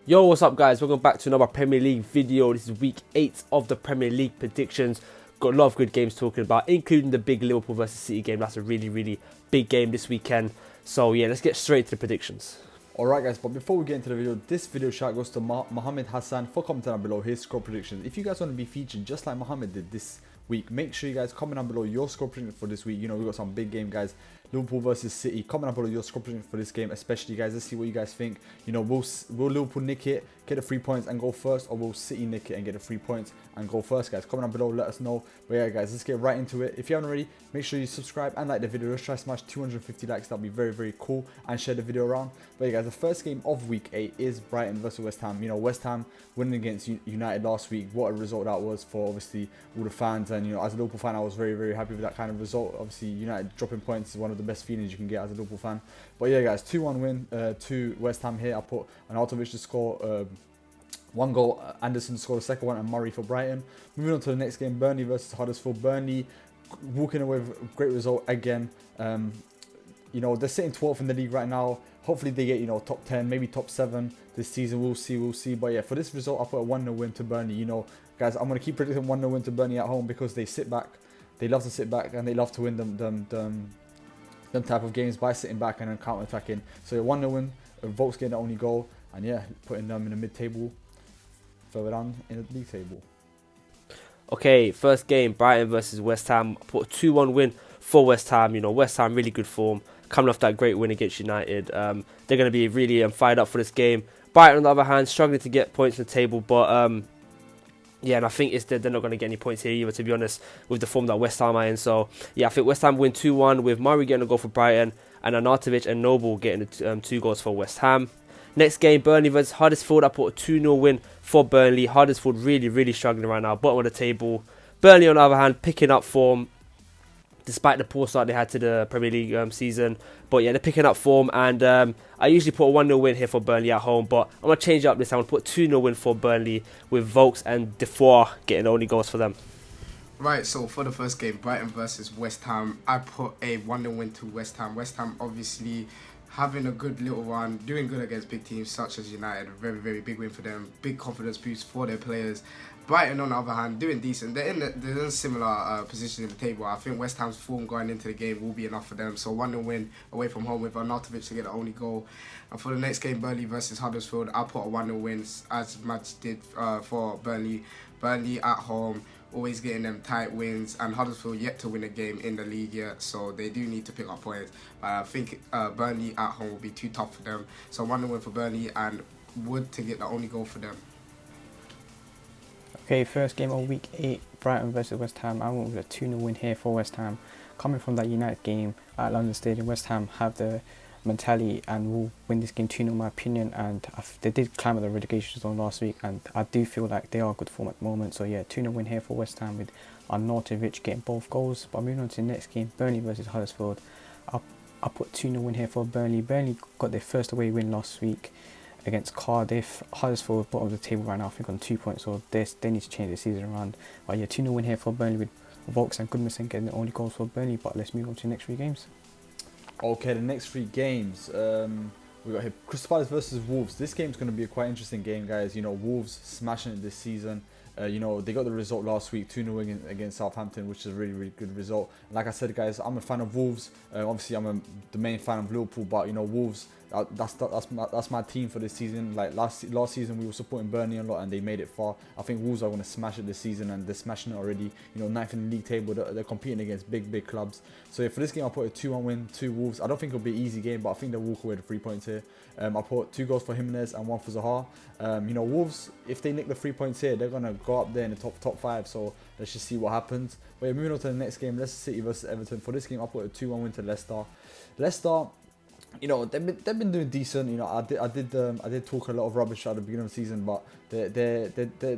Yo, what's up guys? Welcome back to another Premier League video. This is week 8 of the Premier League predictions. Got a lot of good games talking about, including the big Liverpool versus City game. That's a really big game this weekend. So yeah, let's get straight to the predictions. Alright guys, but before we get into the video, this video shout goes to Mohammed Hassan for commenting down below his score predictions. If you guys want to be featured just like Mohammed did this week, make sure you guys comment down below your score predictions for this week. You know, we got some big game, guys. Liverpool versus City. Comment down below your score predictions for this game, especially guys. Let's see what you guys think. You know, will Liverpool nick it, get the 3 points and go first, or will City nick it and get the 3 points and go first, guys? Comment down below, let us know. But yeah, guys, let's get right into it. If you haven't already, make sure you subscribe and like the video. Let's try to smash 250 likes. That'll be very cool, and share the video around. But yeah, guys, the first game of week 8 is Brighton versus West Ham. You know, West Ham winning against United last week. What a result that was for obviously all the fans, and you know, as a Liverpool fan, I was very happy with that kind of result. Obviously, United dropping points is one of the best feelings you can get as a Liverpool fan. But yeah, guys, 2-1 win to West Ham here. I put Arnautovic to score 1 goal, Anderson scored the second one, and Murray for Brighton. Moving on to the next game, Burnley versus Huddersfield. Burnley walking away with a great result again. You know, they're sitting 12th in the league right now. Hopefully they get, you know, top 10, maybe top 7 this season. We'll see. But yeah, for this result, I put a 1-0 win to Burnley. You know, guys, I'm going to keep predicting 1-0 win to Burnley at home because they sit back. They love to sit back, and they love to win them type of games by sitting back and then counter-attacking. So yeah, 1-0 win, Volks getting the only goal, and yeah, putting them in the mid-table, further down in the league table. Okay, first game, Brighton versus West Ham. I put a 2-1 win for West Ham. You know, West Ham really good form, coming off that great win against United. They're going to be really fired up for this game. Brighton, on the other hand, struggling to get points on the table, but yeah, and I think they're not going to get any points here either, to be honest, with the form that West Ham are in. So, yeah, I think West Ham win 2-1 with Murray getting a goal for Brighton and Arnautovic and Noble getting the 2 goals for West Ham. Next game, Burnley versus Huddersfield. I put a 2-0 win for Burnley. Huddersfield really struggling right now, bottom of the table. Burnley, on the other hand, picking up form, despite the poor start they had to the Premier League season. But yeah, they're picking up form, and I usually put a 1-0 win here for Burnley at home, but I'm going to change it up this time. I'm going to put a 2-0 win for Burnley with Volks and Defoe getting the only goals for them. Right, so for the first game, Brighton versus West Ham, I put a 1-0 win to West Ham. West Ham obviously having a good little run, doing good against big teams such as United. Very big win for them, big confidence boost for their players. Brighton, on the other hand, doing decent. They're in a similar position in the table. I think West Ham's form going into the game will be enough for them. So 1-0 win away from home with Arnautovic to get the only goal. And for the next game, Burnley versus Huddersfield, I'll put a 1-0 win as Matt did for Burnley. Burnley at home, always getting them tight wins, and Huddersfield yet to win a game in the league yet, so they do need to pick up points. I think Burnley at home will be too tough for them. So 1-0 win for Burnley and Wood to get the only goal for them. Okay, first game of week 8, Brighton versus West Ham. I went with a 2-0 win here for West Ham. Coming from that United game at London Stadium, West Ham have the mentality and will win this game 2-0 in my opinion, and they did climb at the relegation zone last week, and I do feel like they are good form at the moment. So yeah, 2-0 win here for West Ham with Arnautovic getting both goals. But moving on to the next game, Burnley versus Huddersfield, I put 2-0 win here for Burnley. Burnley got their first away win last week against Cardiff. Huddersfield bottom of the table right now, I think on 2 points, so they need to change their season around. But yeah, 2-0 win here for Burnley with Volks and Goodmanson getting the only goals for Burnley. But let's move on to the next 3 games. Okay, the next 3 games, we got here Crystal Palace versus Wolves. This game's going to be a quite interesting game, guys. You know, Wolves smashing it this season. You know, they got the result last week, 2-0 against Southampton, which is a really good result. And like I said, guys, I'm a fan of Wolves. Obviously, I'm the main fan of Liverpool, but you know, Wolves, that's my team for this season. Like last season, we were supporting Burnley a lot, and they made it far. I think Wolves are going to smash it this season, and they're smashing it already. You know, 9th in the league table. They're competing against big clubs. So yeah, for this game, I'll put a 2-1 win to Wolves. I don't think it'll be an easy game, but I think they'll walk away with 3 points here. I put 2 goals for Jimenez and 1 for Zaha. You know, Wolves, if they nick the 3 points here, they're going to go up there in the top 5. So let's just see what happens. But yeah, moving on to the next game, Leicester City versus Everton. For this game, I'll put a 2-1 win to Leicester. Leicester, you know, they've been doing decent. You know, I did talk a lot of rubbish at the beginning of the season, but they're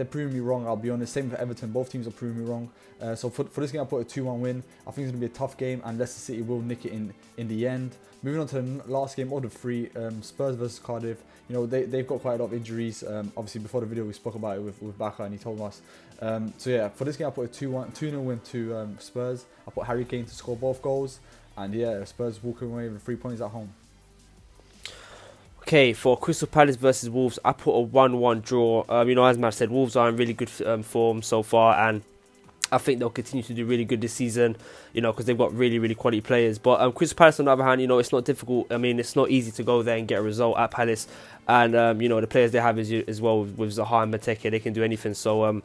proving me wrong. I'll be honest. Same for Everton. Both teams are proving me wrong. So for this game, I put a 2-1 win. I think it's gonna be a tough game, and Leicester City will nick it in the end. Moving on to the last game of the 3, Spurs versus Cardiff. You know, they've got quite a lot of injuries. Obviously, before the video, we spoke about it with Baka, and he told us. So yeah, for this game, I put a 2-0 win to Spurs. I put Harry Kane to score both goals, and yeah, Spurs walking away with 3 points at home. Okay, for Crystal Palace versus Wolves, I put a 1-1 draw. As Matt said, Wolves are in really good form so far, and I think they'll continue to do really good this season, because they've got really, really quality players. But Crystal Palace, on the other hand, it's not difficult. I mean, it's not easy to go there and get a result at Palace. And, the players they have as well with Zaha and Mateke, they can do anything. So,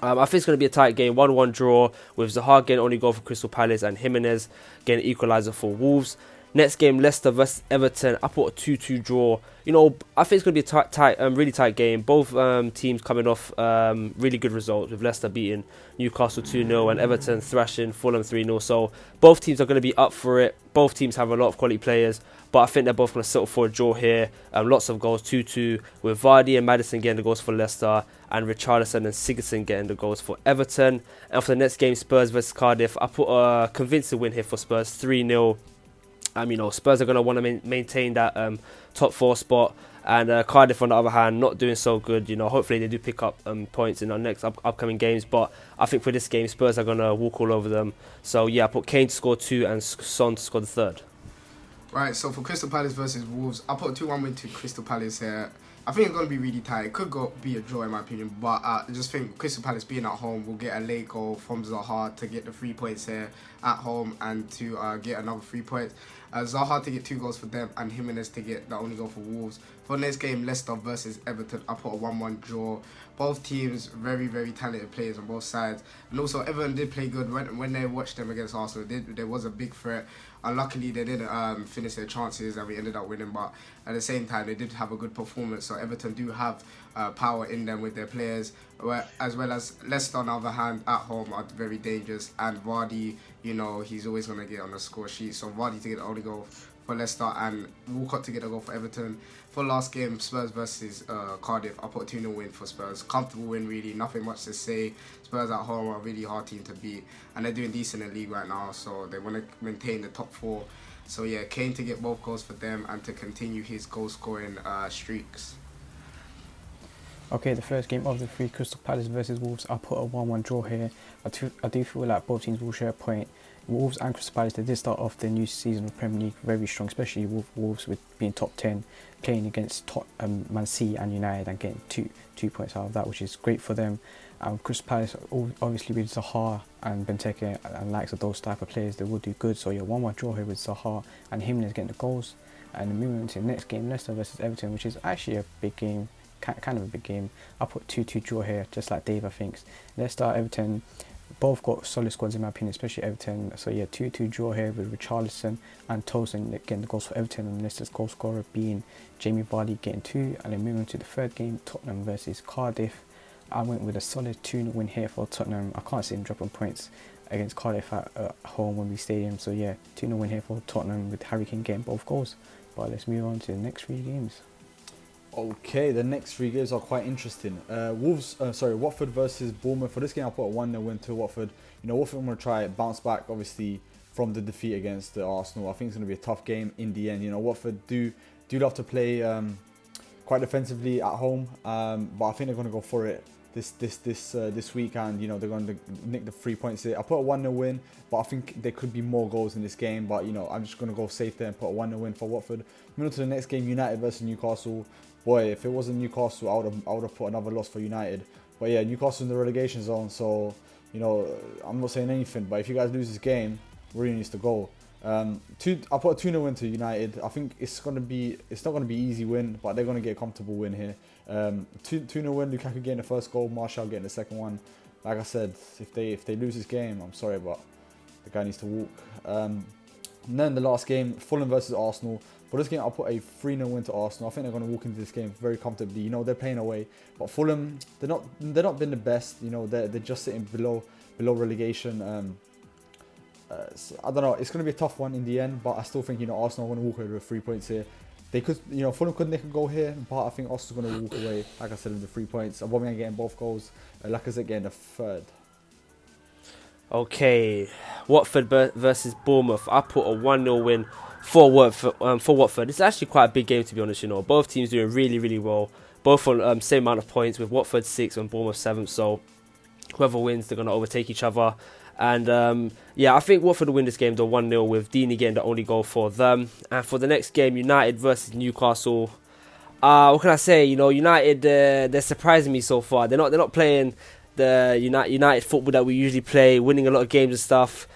I think it's going to be a tight game, 1-1 draw, with Zaha getting only goal for Crystal Palace and Jimenez getting equaliser for Wolves. Next game, Leicester versus Everton. I put a 2-2 draw. I think it's going to be a really tight game. Both teams coming off really good results, with Leicester beating Newcastle 2-0 and Everton thrashing Fulham 3-0. So both teams are going to be up for it. Both teams have a lot of quality players, but I think they're both going to settle for a draw here. Lots of goals, 2-2, with Vardy and Maddison getting the goals for Leicester, and Richarlison and Sigurdsson getting the goals for Everton. And for the next game, Spurs versus Cardiff, I put a convincing win here for Spurs, 3-0. Spurs are going to want to maintain that top 4 spot, and Cardiff, on the other hand, not doing so good. Hopefully they do pick up points in our next upcoming games, but I think for this game, Spurs are going to walk all over them. So yeah, I put Kane to score 2 and Son to score the 3rd. Right, so for Crystal Palace versus Wolves, I put a 2-1 win to Crystal Palace here. I think it's going to be really tight. It could be a draw in my opinion, but I just think Crystal Palace being at home will get a late goal from Zaha to get the 3 points here at home, and to get another 3 points. Zaha to get 2 goals for them, and Jimenez to get the only goal for Wolves. For the next game, Leicester versus Everton, I put a 1-1 draw. Both teams, very, very talented players on both sides. And also, Everton did play good when they watched them against Arsenal. There was a big threat. Unluckily, they didn't finish their chances, and we ended up winning. But at the same time, they did have a good performance. So Everton do have power in them with their players, as well as Leicester, on the other hand, at home are very dangerous. And Vardy, he's always going to get on the score sheet. So Vardy to get the only goal for Leicester, and Walcott to get a goal for Everton. For last game, Spurs versus Cardiff, I put a 2-0 win for Spurs. Comfortable win, really, nothing much to say. Spurs at home are a really hard team to beat, and they're doing decent in the league right now, so they want to maintain the top 4. So yeah, Kane to get both goals for them and to continue his goal-scoring streaks. Okay, the first game of the 3, Crystal Palace versus Wolves, I put a 1-1 draw here. I do feel like both teams will share a point. Wolves and Crystal Palace, they did start off the new season of Premier League very strong, especially Wolves with being top 10, playing against Man City and United and getting two points out of that, which is great for them. Crystal Palace, obviously with Zaha and Benteke and likes of those type of players, they will do good. So yeah, 1-1 draw here with Zaha and Jimenez getting the goals. And moving on to the next game, Leicester versus Everton, which is actually a big game, kind of a big game. I put 2-2 draw here, just like Dave, I think. Leicester, Everton, both got solid squads in my opinion, especially Everton. So yeah, 2-2 draw here with Richarlison and Tosin getting the goals for Everton, and Leicester's goal scorer being Jamie Vardy getting 2. And then moving on to the third game, Tottenham versus Cardiff. I went with a solid 2-0 win here for Tottenham. I can't see them dropping points against Cardiff at home Wembley Stadium. So yeah, 2-0 win here for Tottenham with Harry Kane getting both goals. But let's move on to the next 3 games. Okay, the next 3 games are quite interesting. Watford versus Bournemouth. For this game, I put a 1-0 win to Watford. Watford, I'm going to try bounce back, obviously, from the defeat against Arsenal. I think it's going to be a tough game in the end. Watford do love to play quite defensively at home, but I think they're going to go for it this week, and they're going to nick the 3 points here. I put a 1-0 win, but I think there could be more goals in this game. But I'm just going to go safe there and put a 1-0 win for Watford. Moving on to the next game, United versus Newcastle. Boy, if it wasn't Newcastle, I would have put another loss for United. But yeah, Newcastle in the relegation zone, so I'm not saying anything. But if you guys lose this game, really needs to go. I put a 2-0 win to United. I think it's not going to be easy win, but they're going to get a comfortable win here. 2-0 win, Lukaku getting the first goal, Martial getting the second one. Like I said, if they lose this game, I'm sorry, but the guy needs to walk. And then the last game, Fulham versus Arsenal. For this game, I'll put a 3-0 win to Arsenal. I think they're going to walk into this game very comfortably. They're playing away, but Fulham, they're not been the best. They're just sitting below relegation. I don't know. It's going to be a tough one in the end, but I still think Arsenal are going to walk away with 3 points here. They could, Fulham could nick a goal here, but I think Arsenal's going to walk away, like I said, with the 3 points. Aubameyang getting both goals, Lacazette getting the third. Okay, Watford versus Bournemouth. I put a 1-0 win for Watford. It's actually quite a big game, to be honest. Both teams doing really, really well. Both on same amount of points, with Watford 6 and Bournemouth 7. So whoever wins, they're going to overtake each other. And yeah, I think Watford will win this game, though, 1-0, with Deeney getting the only goal for them. And for the next game, United versus Newcastle. What can I say? You know, United, they're surprising me so far. They're not playing the United football that we usually play, winning a lot of games and stuff.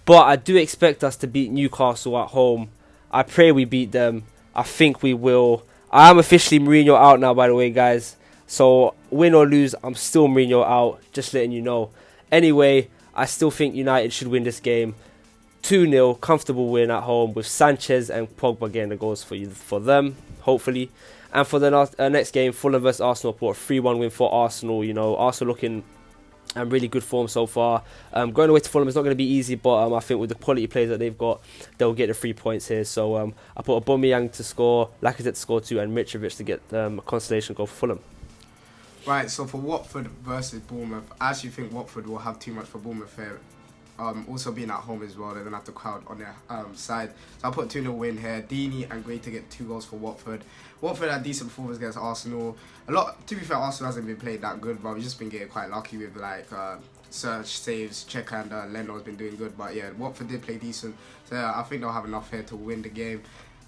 But I do expect us to beat Newcastle at home. I pray we beat them. I think we will. I am officially Mourinho out now, by the way, guys. So, win or lose, I'm still Mourinho out. Just letting you know. Anyway, I still think United should win this game. 2-0, comfortable win at home with Sanchez and Pogba getting the goals for them, hopefully. And for the next game, Fulham vs Arsenal, put a 3-1 win for Arsenal. You know, Arsenal looking in really good form so far. Going away to Fulham is not going to be easy, but I think with the quality players that they've got, they'll get the 3 points here. So I put Aubameyang to score, Lacazette to score 2, and Mitrovic to get a consolation goal for Fulham. Right, so for Watford versus Bournemouth, I actually think Watford will have too much for Bournemouth here. Also being at home as well, they're going to have the crowd on their side. So I'll put 2-0 win here. Deeney and Gray to get 2 goals for Watford. Watford had decent performance against Arsenal. To be fair, Arsenal hasn't been playing that good, but we've just been getting quite lucky with like Serge saves, Cheika and Leno's been doing good. But yeah, Watford did play decent. So I think they'll have enough here to win the game.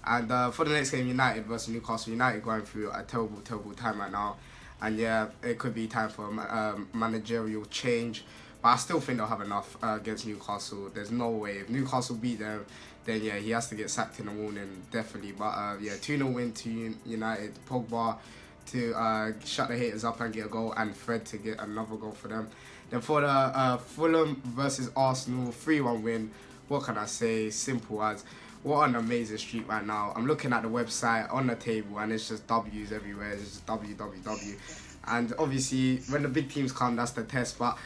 And for the next game, United versus Newcastle. United going through a terrible time right now. And yeah, it could be time for a managerial change. But I still think they'll have enough against Newcastle. There's no way. If Newcastle beat them, then yeah, he has to get sacked in the morning, definitely. But yeah, 2-0 win to United. Pogba to shut the haters up and get a goal, and Fred to get another goal for them. Then for the Fulham versus Arsenal, 3-1 win. What can I say? Simple as. What an amazing streak right now. I'm looking at the website on the table and it's just W's everywhere. It's just W. And obviously, when the big teams come, that's the test. But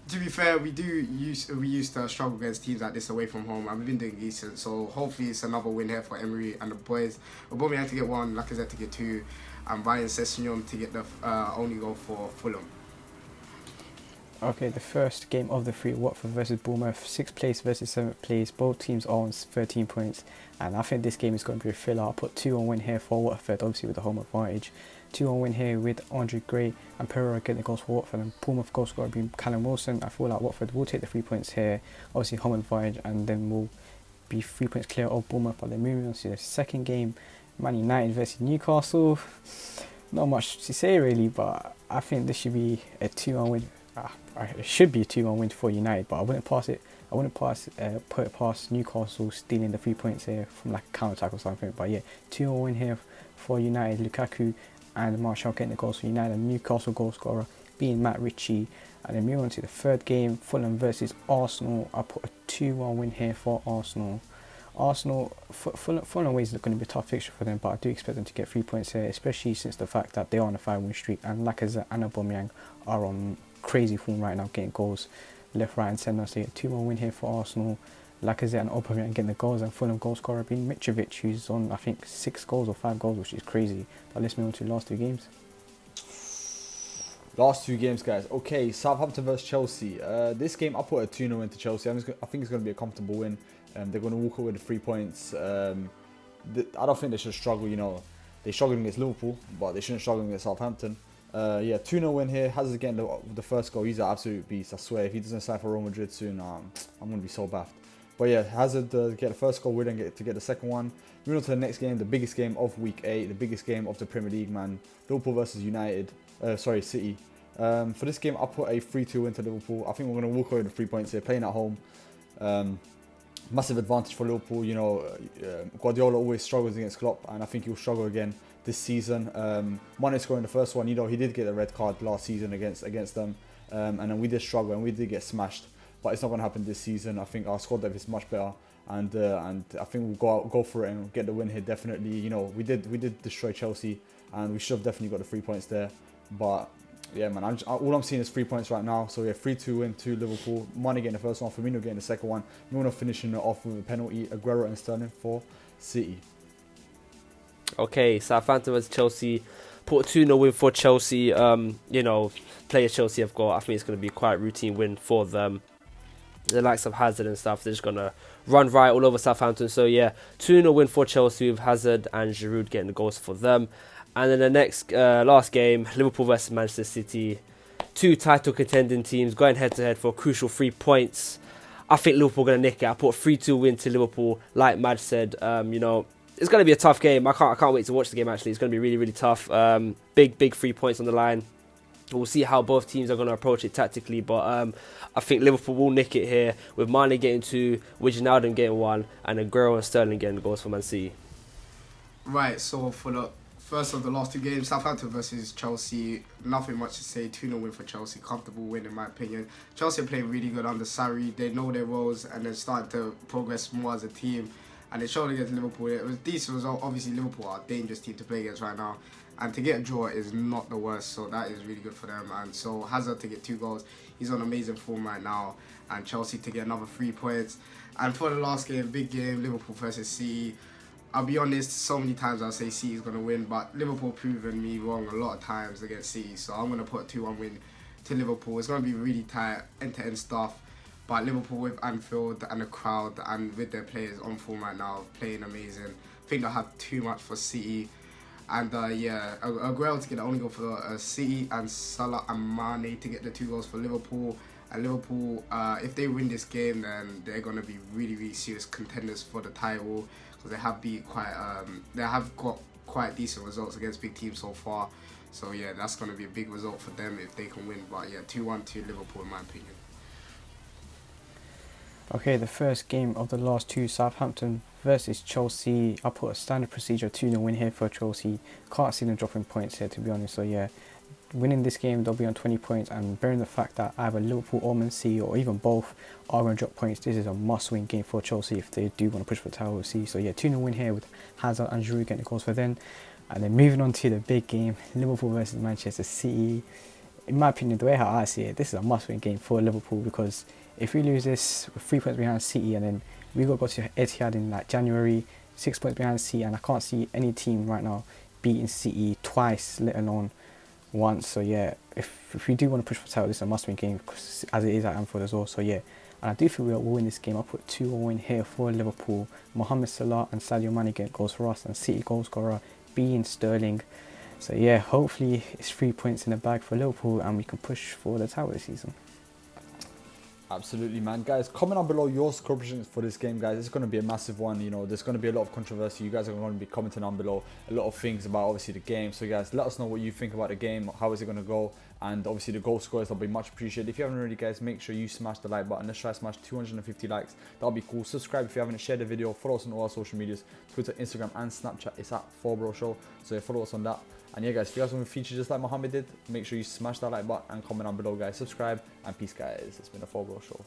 to be fair, we used to struggle against teams like this away from home, and we've been doing decent. So hopefully it's another win here for Emery and the boys. Aubameyang to get 1, Lacazette to get 2, and Ryan Sessegnon to get the only goal for Fulham. Okay, the first game of the 3, Watford versus Bournemouth, 6th place versus 7th place. Both teams are on 13 points, and I think this game is going to be a filler. I'll put 2-1 win here for Watford, obviously with the home advantage. 2-1 win here with Andre Gray and Pereira getting the goals for Watford, and Bournemouth goal scorer being Callum Wilson. I feel like Watford will take the 3 points here, obviously home advantage, and then we'll be 3 points clear of Bournemouth. But then moving on to the second game, Man United versus Newcastle. Not much to say really, but I think this should be a 2-1 win. It should be a 2-1 win for United, but I wouldn't put it past Newcastle stealing the 3 points here from like a counter attack or something. But yeah, 2-1 win here for United. Lukaku and Martial getting the goals for United, and Newcastle goal scorer being Matt Ritchie. And then moving on to the third game, Fulham versus Arsenal. I put a 2-1 win here for Arsenal. Fulham away is going to be a tough fixture for them, but I do expect them to get 3 points here, especially since the fact that they are on a 5-win streak, and Lacazette and Aubameyang are on crazy form right now, getting goals left, right and centre. So 2-1 win here for Arsenal. Lacazette and Aubameyang getting the goals, and Fulham goal scorer being Mitrovic, who's on I think 6 goals or 5 goals, which is crazy. But let's move on to the last 2 games. Last 2 games, guys. Okay, Southampton versus Chelsea. This game, I put a 2-0 win to Chelsea. I think it's going to be a comfortable win. They're going to walk away with 3 points. I don't think they should struggle. You know, they struggled against Liverpool, but they shouldn't struggle against Southampton. Yeah, 2-0 win here. Hazard getting the first goal. He's an absolute beast. I swear, if he doesn't sign for Real Madrid soon, I'm going to be so baffed. But yeah, Hazard get the first goal, we then get the second one. Moving on to the next game, the biggest game of Week 8, the biggest game of the Premier League, man. Liverpool versus City. For this game, I put a 3-2 win to Liverpool. I think we're going to walk away with 3 points here, playing at home. Massive advantage for Liverpool. You know, Guardiola always struggles against Klopp, and I think he'll struggle again this season. Mane scoring the first one. You know, he did get a red card last season against them, and then we did struggle and we did get smashed. But it's not going to happen this season. I think our squad depth is much better, and I think we'll go for it and get the win here. Definitely, you know, we did destroy Chelsea, and we should have definitely got the 3 points there. But yeah, man, all I'm seeing is 3 points right now. So yeah, 3-2 win to Liverpool. Mane getting the first one, Firmino getting the second one. Milner finishing it off with a penalty. Aguero and Sterling for City. Okay, Southampton versus Chelsea. Put a 2-0 win for Chelsea. You know, players Chelsea have got, I think it's going to be quite a routine win for them. The likes of Hazard and stuff, they're just going to run right all over Southampton. So yeah, 2-0 win for Chelsea with Hazard and Giroud getting the goals for them. And then the next last game, Liverpool versus Manchester City. 2 title contending teams going head to head for a crucial 3 points. I think Liverpool going to nick it. I put a 3-2 win to Liverpool. Like Madge said, you know, it's going to be a tough game. I can't wait to watch the game, actually. It's going to be really, really tough. Big 3 points on the line. We'll see how both teams are going to approach it tactically, but I think Liverpool will nick it here with Mane getting 2, Wijnaldum getting 1, and Aguero and Sterling getting goals for Man City. Right, so for the first of the last 2 games, Southampton versus Chelsea, nothing much to say. 2-0 win for Chelsea, comfortable win in my opinion. Chelsea are playing really good under Sarri. They know their roles and they're starting to progress more as a team. And they showed against Liverpool. It was a decent result. Obviously, Liverpool are a dangerous team to play against right now. And to get a draw is not the worst, so that is really good for them. And so Hazard to get 2 goals, he's on amazing form right now. And Chelsea to get another 3 points. And for the last game, big game, Liverpool versus City. I'll be honest, so many times I'll say City's going to win, but Liverpool proven me wrong a lot of times against City. So I'm going to put a 2-1 win to Liverpool. It's going to be really tight, end-to-end stuff. But Liverpool with Anfield and the crowd and with their players on form right now, playing amazing. I think they'll have too much for City. And yeah, Aguero to get the only goal for City, and Salah and Mane to get the 2 goals for Liverpool. And Liverpool, if they win this game, then they're going to be really, really serious contenders for the title, because they have got quite decent results against big teams so far. So yeah, that's going to be a big result for them if they can win. But yeah, 2-1 to Liverpool in my opinion. Okay, the first game of the last 2, Southampton versus Chelsea. I put a standard procedure 2-0 win here for Chelsea. Can't see them dropping points here, to be honest. So yeah, winning this game, they'll be on 20 points. And bearing the fact that either Liverpool or Man City, or even both, are going to drop points, this is a must-win game for Chelsea if they do want to push for the title of C. So yeah, 2-0 win here with Hazard and Giroud getting the goals for them. And then moving on to the big game, Liverpool versus Manchester City. In my opinion, the way how I see it, this is a must-win game for Liverpool, because if we lose this, we're 3 points behind City, and then we got to go to Etihad in like January, 6 points behind City, and I can't see any team right now beating City twice, let alone once. So yeah, if we do want to push for the title, this is a must-win game, as it is at Anfield as well. So yeah, and I do think we'll win this game. I put 2-1 win here for Liverpool. Mohamed Salah and Sadio Mane get goals for us, and City goal scorer being Sterling. So yeah, hopefully it's 3 points in the bag for Liverpool and we can push for the title this season. Absolutely, man. Guys, comment down below your score predictions for this game, guys. It's going to be a massive one. You know, there's going to be a lot of controversy. You guys are going to be commenting down below a lot of things about, obviously, the game. So, guys, let us know what you think about the game. How is it going to go? And, obviously, the goal scorers will be much appreciated. If you haven't already, guys, make sure you smash the like button. Let's try to smash 250 likes. That'll be cool. Subscribe if you haven't. Share the video. Follow us on all our social medias. Twitter, Instagram, and Snapchat. It's at 4Bro Show. So, follow us on that. And yeah, guys, if you guys want to feature just like Mohammed did, make sure you smash that like button and comment down below, guys. Subscribe, and peace, guys. It's been a 4Bro Show.